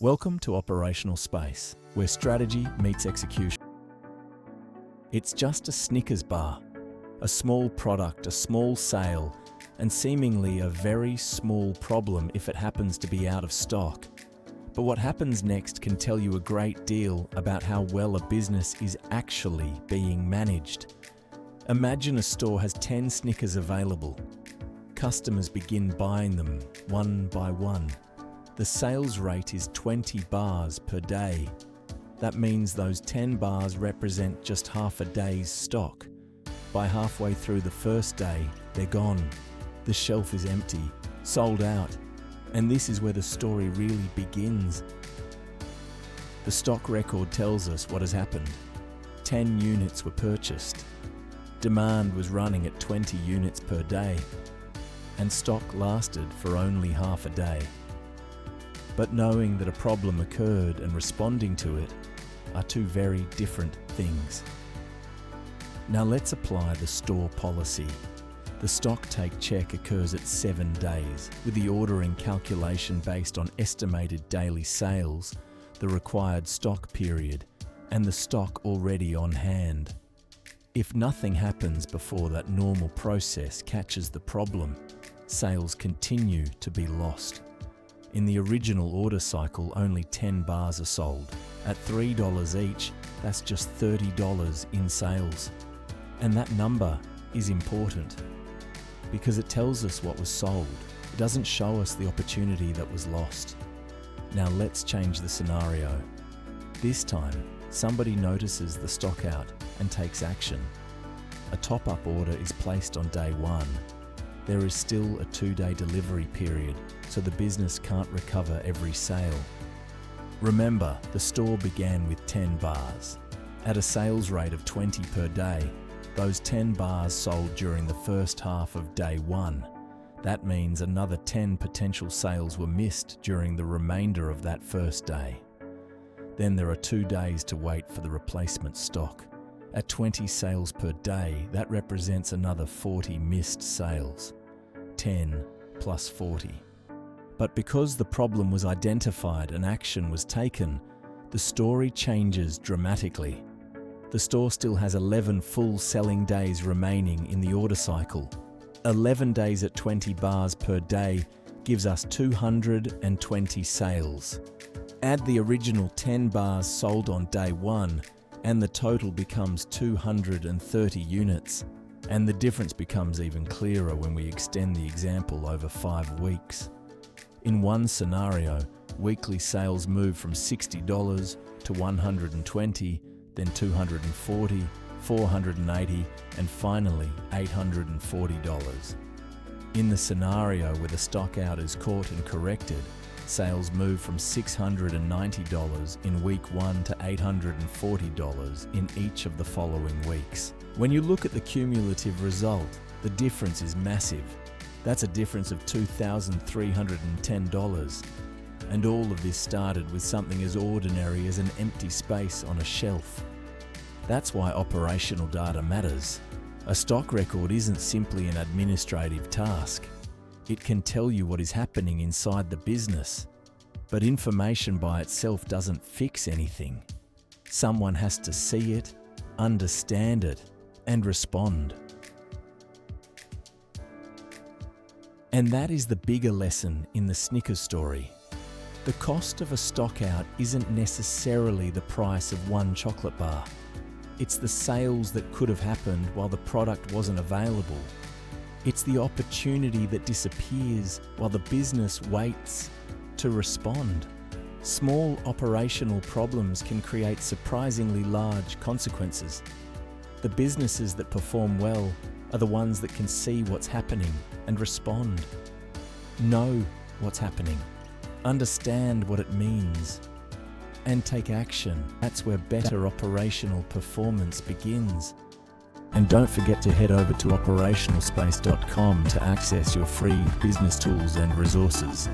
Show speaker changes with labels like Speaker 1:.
Speaker 1: Welcome to Operational Space, where strategy meets execution. It's just a Snickers bar, a small product, a small sale, and seemingly a very small problem if it happens to be out of stock. But what happens next can tell you a great deal about how well a business is actually being managed. Imagine a store has 10 Snickers available. Customers begin buying them one by one. The sales rate is 20 bars per day. That means those 10 bars represent just half a day's stock. By halfway through the first day, they're gone. The shelf is empty, sold out. And this is where the story really begins. The stock record tells us what has happened. 10 units were purchased. Demand was running at 20 units per day. And stock lasted for only half a day. But knowing that a problem occurred and responding to it are two very different things. Now let's apply the store policy. The stock take check occurs at 7 days, with the ordering calculation based on estimated daily sales, the required stock period, and the stock already on hand. If nothing happens before that normal process catches the problem, sales continue to be lost. In the original order cycle, only 10 bars are sold. At $3 each, that's just $30 in sales. And that number is important because it tells us what was sold. It doesn't show us the opportunity that was lost. Now let's change the scenario. This time, somebody notices the stock out and takes action. A top-up order is placed on day 1. There is still a 2-day delivery period, so the business can't recover every sale. Remember, the store began with 10 bars. At a sales rate of 20 per day, those 10 bars sold during the first half of day 1. That means another 10 potential sales were missed during the remainder of that first day. Then there are 2 days to wait for the replacement stock. At 20 sales per day, that represents another 40 missed sales. 10 plus 40. But because the problem was identified and action was taken, the story changes dramatically. The store still has 11 full selling days remaining in the order cycle. 11 days at 20 bars per day gives us 220 sales. Add the original 10 bars sold on day 1, and the total becomes 230 units. And the difference becomes even clearer when we extend the example over 5 weeks. In one scenario, weekly sales move from $60 to $120, then $240, $480, and finally $840. In the scenario where the stock out is caught and corrected, sales move from $690 in week 1 to $840 in each of the following weeks. When you look at the cumulative result, the difference is massive. That's a difference of $2,310. And all of this started with something as ordinary as an empty space on a shelf. That's why operational data matters. A stock record isn't simply an administrative task. It can tell you what is happening inside the business. But information by itself doesn't fix anything. Someone has to see it, understand it, and respond. And that is the bigger lesson in the Snickers story. The cost of a stock out isn't necessarily the price of one chocolate bar. It's the sales that could have happened while the product wasn't available. It's the opportunity that disappears while the business waits to respond. Small operational problems can create surprisingly large consequences. The businesses that perform well are the ones that can see what's happening and respond. Know what's happening. Understand what it means. And take action. That's where better operational performance begins. And don't forget to head over to operationalspace.com to access your free business tools and resources.